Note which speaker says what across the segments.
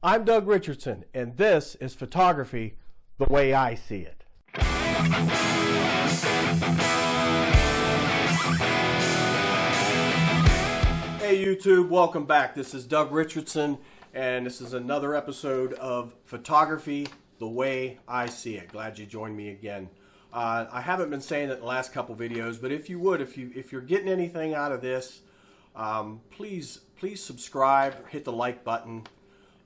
Speaker 1: I'm Doug Richardson, and this is photography the way I see it. Hey YouTube, welcome back. This is Doug Richardson, and this is another episode of Photography the Way I See It. Glad you joined me again. I haven't been saying it in the last couple videos, but if you would, if you're getting anything out of this, please subscribe, hit the like button.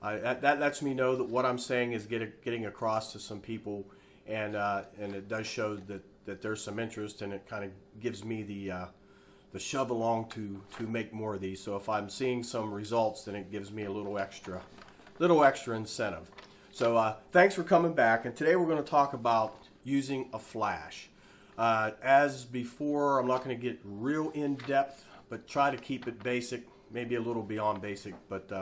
Speaker 1: That lets me know that what I'm saying is getting across to some people, and it does show that there's some interest, and it kind of gives me the shove along to make more of these. So if I'm seeing some results, then it gives me a little extra incentive. So thanks for coming back, and today we're going to talk about using a flash. As before, I'm not going to get real in-depth, but try to keep it basic, maybe a little beyond basic. But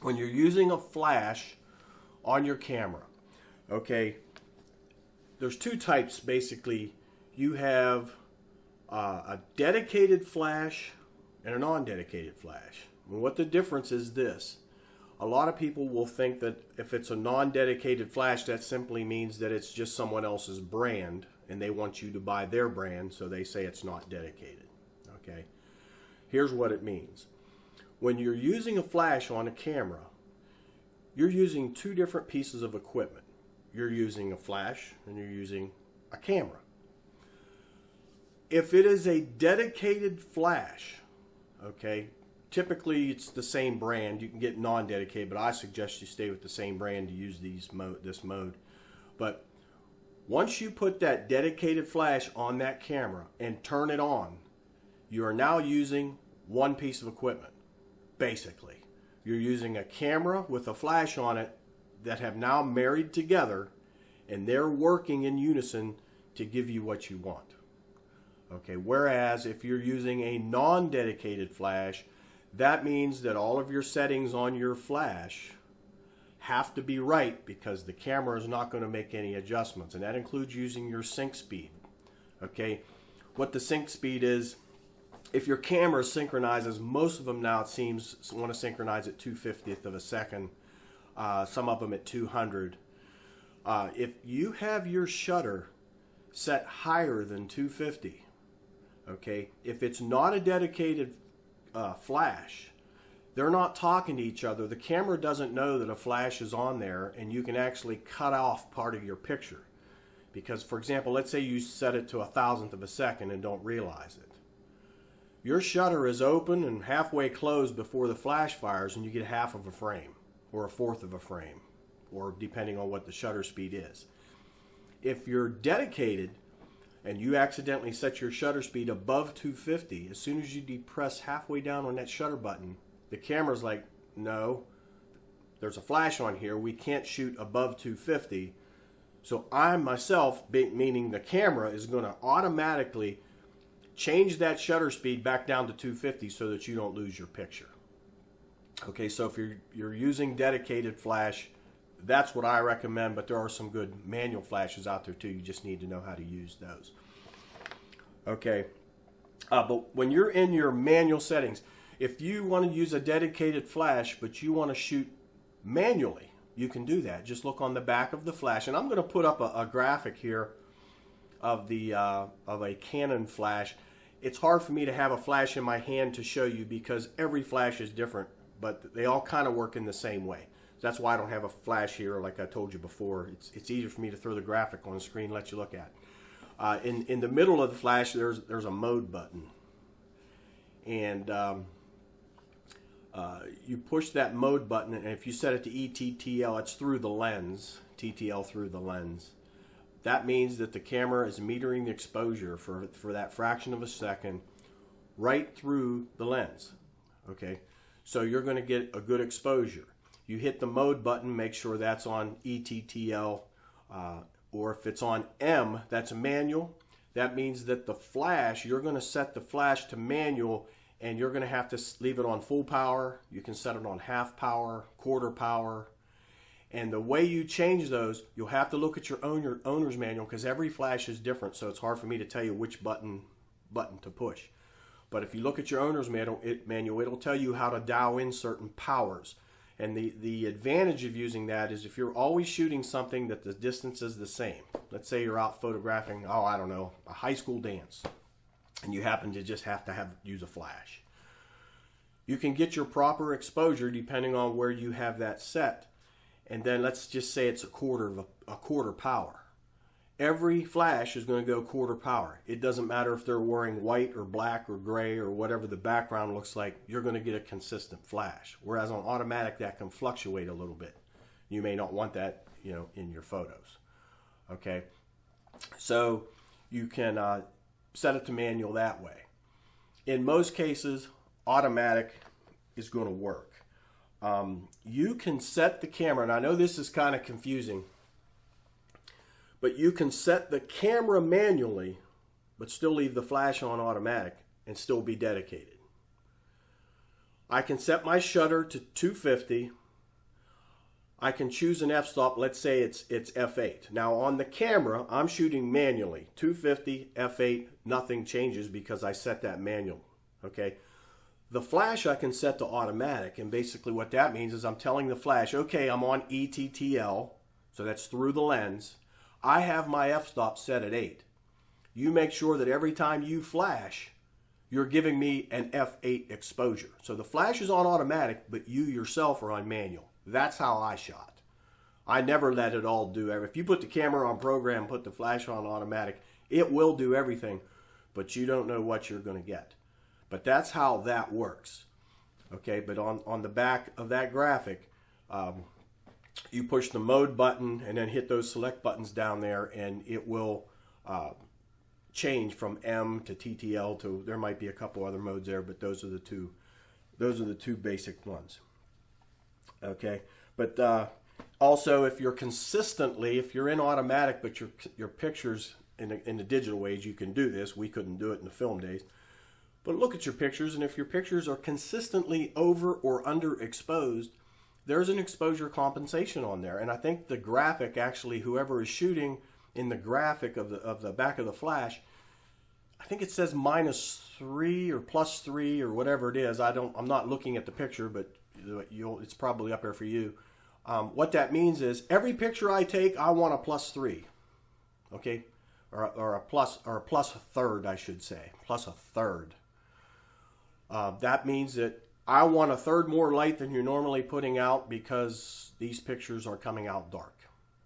Speaker 1: when you're using a flash on your camera, okay, there's two types basically. You have a dedicated flash and a non-dedicated flash. And what the difference is this: a lot of people will think that if it's a non-dedicated flash, that simply means that it's just someone else's brand and they want you to buy their brand, so they say it's not dedicated. Okay, here's what it means. When you're using a flash on a camera, you're using two different pieces of equipment. You're using a flash and you're using a camera. If it is a dedicated flash, okay, typically it's the same brand. You can get non-dedicated, but I suggest you stay with the same brand to use this mode. But once you put that dedicated flash on that camera and turn it on, you are now using one piece of equipment. Basically, you're using a camera with a flash on it that have now married together, and they're working in unison to give you what you want. Okay, whereas if you're using a non-dedicated flash, that means that all of your settings on your flash have to be right, because the camera is not going to make any adjustments, and that includes using your sync speed. Okay, what the sync speed is, if your camera synchronizes, most of them now it seems want to synchronize at 2/50th of a second, some of them at 200. If you have your shutter set higher than 250, okay, if it's not a dedicated flash, they're not talking to each other. The camera doesn't know that a flash is on there, and you can actually cut off part of your picture. Because, for example, let's say you set it to 1,000th of a second and don't realize it. Your shutter is open and halfway closed before the flash fires, and you get half of a frame or a fourth of a frame, or depending on what the shutter speed is. If you're dedicated and you accidentally set your shutter speed above 250, as soon as you depress halfway down on that shutter button, the camera's like, no, there's a flash on here, we can't shoot above 250. So I myself, meaning the camera, is going to automatically change that shutter speed back down to 250 so that you don't lose your picture. Okay, so if you're using dedicated flash, that's what I recommend, but there are some good manual flashes out there too. You just need to know how to use those. Okay, but when you're in your manual settings, if you want to use a dedicated flash but you want to shoot manually, you can do that. Just look on the back of the flash, and I'm going to put up a graphic here of a Canon flash. It's hard for me to have a flash in my hand to show you because every flash is different, but they all kind of work in the same way. That's why I don't have a flash here, like I told you before. It's easier for me to throw the graphic on the screen and let you look at. In the middle of the flash, there's a mode button, and you push that mode button, and if you set it to ETTL, it's through the lens, TTL through the lens. That means that the camera is metering the exposure for that fraction of a second right through the lens. Okay, so you're going to get a good exposure. You hit the mode button, make sure that's on ETTL, or if it's on M, that's a manual. That means that the flash, you're going to set the flash to manual, and you're going to have to leave it on full power. You can set it on half power, quarter power. And the way you change those, you'll have to look at your owner's manual, because every flash is different, so it's hard for me to tell you which button to push. But if you look at your owner's manual, it'll tell you how to dial in certain powers. And the advantage of using that is if you're always shooting something that the distance is the same. Let's say you're out photographing, oh, I don't know, a high school dance, and you happen to just have to use a flash. You can get your proper exposure depending on where you have that set. And then let's just say it's a quarter power. Every flash is going to go quarter power. It doesn't matter if they're wearing white or black or gray or whatever the background looks like, you're going to get a consistent flash. Whereas on automatic, that can fluctuate a little bit. You may not want that, in your photos. Okay, so you can set it to manual that way. In most cases, automatic is going to work. You can set the camera, and I know this is kind of confusing, but you can set the camera manually, but still leave the flash on automatic and still be dedicated. I can set my shutter to 250. I can choose an f-stop. Let's say it's f8. Now on the camera, I'm shooting manually. 250, f8, nothing changes because I set that manual. Okay. The flash I can set to automatic, and basically what that means is I'm telling the flash, okay, I'm on ETTL, so that's through the lens. I have my f-stop set at 8. You make sure that every time you flash, you're giving me an f8 exposure. So the flash is on automatic, but you yourself are on manual. That's how I shot. I never let it all do everything. If you put the camera on program, put the flash on automatic, it will do everything, but you don't know what you're going to get. But that's how that works. Okay, but on the back of that graphic, you push the mode button and then hit those select buttons down there, and it will change from M to TTL to, there might be a couple other modes there, but those are the two basic ones. Okay, but also if you're in automatic, but your pictures in the digital age, you can do this. We couldn't do it in the film days. But look at your pictures, and if your pictures are consistently over or underexposed, there's an exposure compensation on there. And I think the graphic, actually, whoever is shooting in the graphic of the back of the flash, I think it says -3 or +3 or whatever it is. I'm not looking at the picture, but it's probably up there for you. What that means is every picture I take, I want a +3, okay, or a plus a third, I should say, plus a third. That means that I want a third more light than you're normally putting out because these pictures are coming out dark.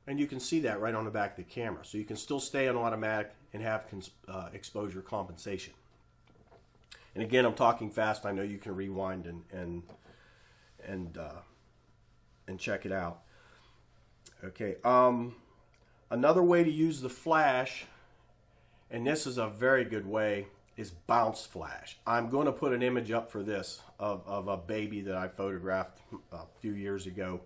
Speaker 1: And you can see that right on the back of the camera. So you can still stay on automatic and have exposure compensation. And again, I'm talking fast. I know you can rewind and check it out. Okay. Another way to use the flash, and this is a very good way, is bounce flash. I'm going to put an image up for this of a baby that I photographed a few years ago.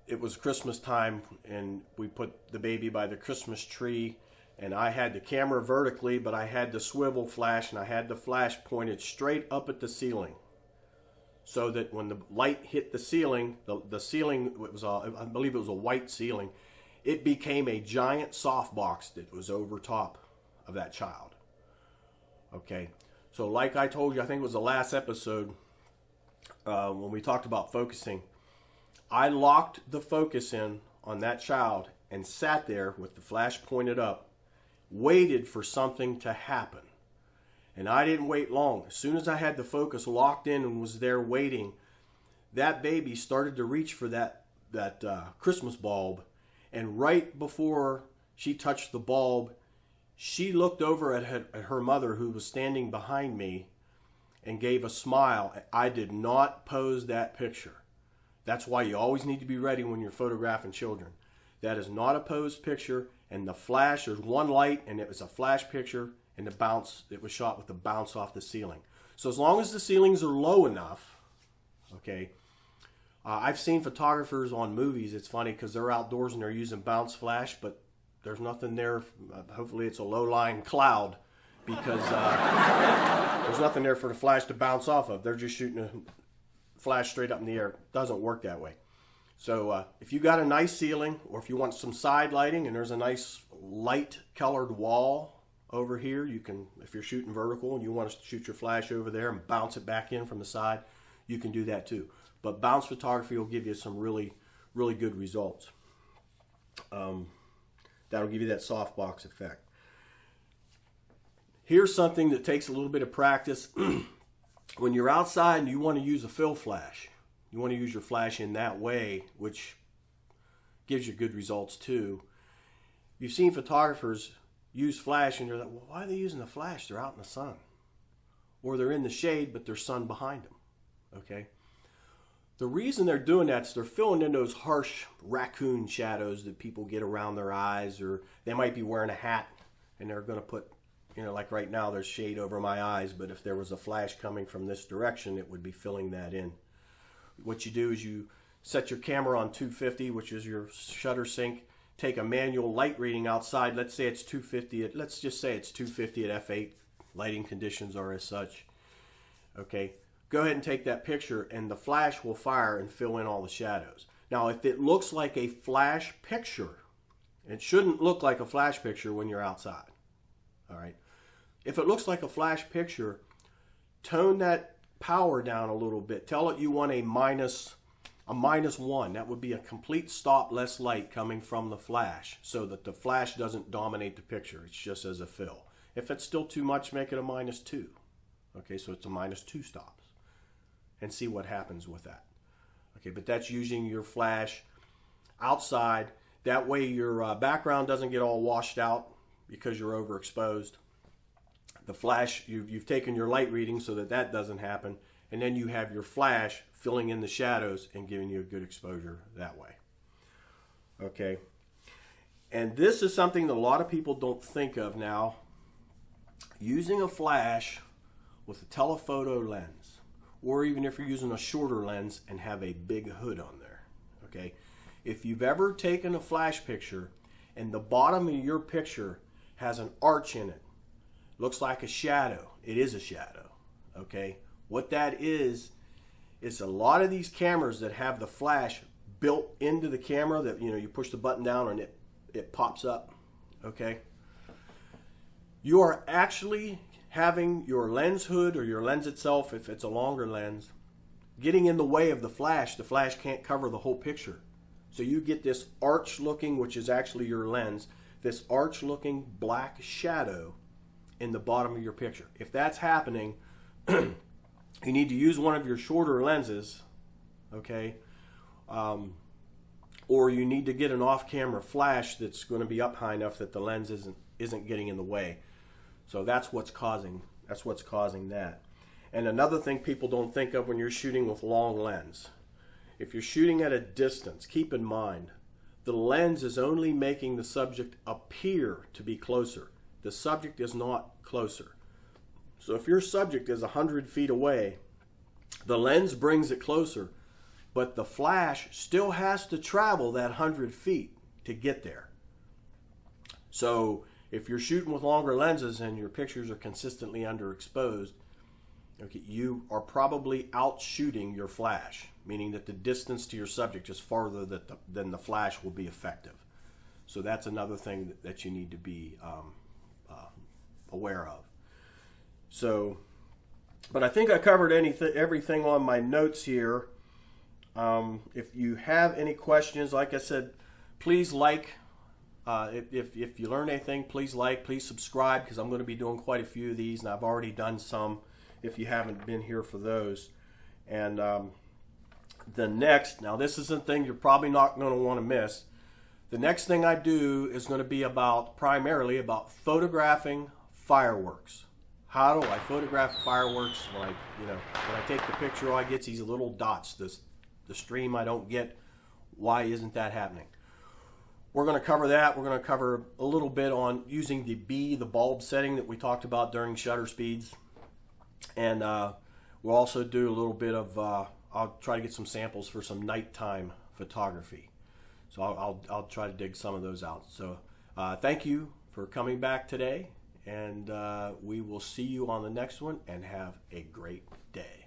Speaker 1: It was Christmas time, and we put the baby by the Christmas tree, and I had the camera vertically, but I had the swivel flash, and I had the flash pointed straight up at the ceiling, so that when the light hit the ceiling, the ceiling, I believe it was a white ceiling, it became a giant softbox that was over top of that child. Okay, so like I told you, I think it was the last episode when we talked about focusing, I locked the focus in on that child and sat there with the flash pointed up, waited for something to happen. And I didn't wait long. As soon as I had the focus locked in and was there waiting, that baby started to reach for that Christmas bulb. And right before she touched the bulb, she looked over at her mother, who was standing behind me, and gave a smile. I did not pose that picture. That's why you always need to be ready when you're photographing children. That is not a posed picture, and the flash, there's one light, and it was a flash picture, and the bounce, it was shot with the bounce off the ceiling. So as long as the ceilings are low enough, okay, I've seen photographers on movies, it's funny because they're outdoors and they're using bounce flash, but there's nothing there. Hopefully it's a low-lying cloud, because there's nothing there for the flash to bounce off of. They're just shooting a flash straight up in the air. It doesn't work that way. So if you got a nice ceiling, or if you want some side lighting and there's a nice light-colored wall over here, you can, if you're shooting vertical and you want to shoot your flash over there and bounce it back in from the side, you can do that too. But bounce photography will give you some really, really good results. That'll give you that softbox effect. Here's something that takes a little bit of practice. When you're outside and you want to use a fill flash, you want to use your flash in that way, which gives you good results too. You've seen photographers use flash and you're like, well, why are they using the flash? They're out in the sun. Or they're in the shade, but there's sun behind them. Okay? The reason they're doing that is they're filling in those harsh raccoon shadows that people get around their eyes, or they might be wearing a hat and they're going to put, you know, like right now there's shade over my eyes, but if there was a flash coming from this direction, it would be filling that in. What you do is you set your camera on 250, which is your shutter sync, take a manual light reading outside. Let's say it's 250. Let's just say it's 250 at f8. Lighting conditions are as such. Okay. Go ahead and take that picture and the flash will fire and fill in all the shadows. Now, if it looks like a flash picture, it shouldn't look like a flash picture when you're outside. All right. If it looks like a flash picture, tone that power down a little bit. Tell it you want a minus 1. That would be a complete stop, less light coming from the flash so that the flash doesn't dominate the picture. It's just as a fill. If it's still too much, make it a -2. Okay, so it's a -2 stops. And see what happens with that. Okay, but that's using your flash outside. That way your background doesn't get all washed out because you're overexposed. The flash, you've taken your light reading so that that doesn't happen. And then you have your flash filling in the shadows and giving you a good exposure that way. Okay. And this is something that a lot of people don't think of now. Using a flash with a telephoto lens, or even if you're using a shorter lens and have a big hood on there. Okay. If you've ever taken a flash picture and the bottom of your picture has an arch in it, looks like a shadow, it is a shadow. Okay. What that is a lot of these cameras that have the flash built into the camera that, you know, you push the button down and it pops up. Okay. You are actually having your lens hood or your lens itself, if it's a longer lens, getting in the way of the flash. The flash can't cover the whole picture. So you get this arch looking, which is actually your lens, this arch looking black shadow in the bottom of your picture. If that's happening, you need to use one of your shorter lenses, okay? Or you need to get an off-camera flash that's going to be up high enough that the lens isn't getting in the way. So that's what's causing that. And another thing people don't think of when you're shooting with long lens, if you're shooting at a distance, keep in mind the lens is only making the subject appear to be closer. The subject is not closer. So if your subject is 100 feet away, the lens brings it closer, but the flash still has to travel that 100 feet to get there. So if you're shooting with longer lenses and your pictures are consistently underexposed, okay, you are probably outshooting your flash, meaning that the distance to your subject is farther than the flash will be effective. So that's another thing that you need to be aware of. So, but I think I covered everything on my notes here. If you have any questions, like I said, please like. If you learn anything, please like, please subscribe, because I'm going to be doing quite a few of these, and I've already done some if you haven't been here for those. And the next, now this is a thing you're probably not going to want to miss. The next thing I do is going to be primarily about photographing fireworks. How do I photograph fireworks? When I take the picture, all I get is these little dots. The stream I don't get. Why isn't that happening? We're going to cover that. We're going to cover a little bit on using the bulb setting that we talked about during shutter speeds. And we'll also do a little bit of, I'll try to get some samples for some nighttime photography. So I'll try to dig some of those out. So thank you for coming back today. And we will see you on the next one, and have a great day.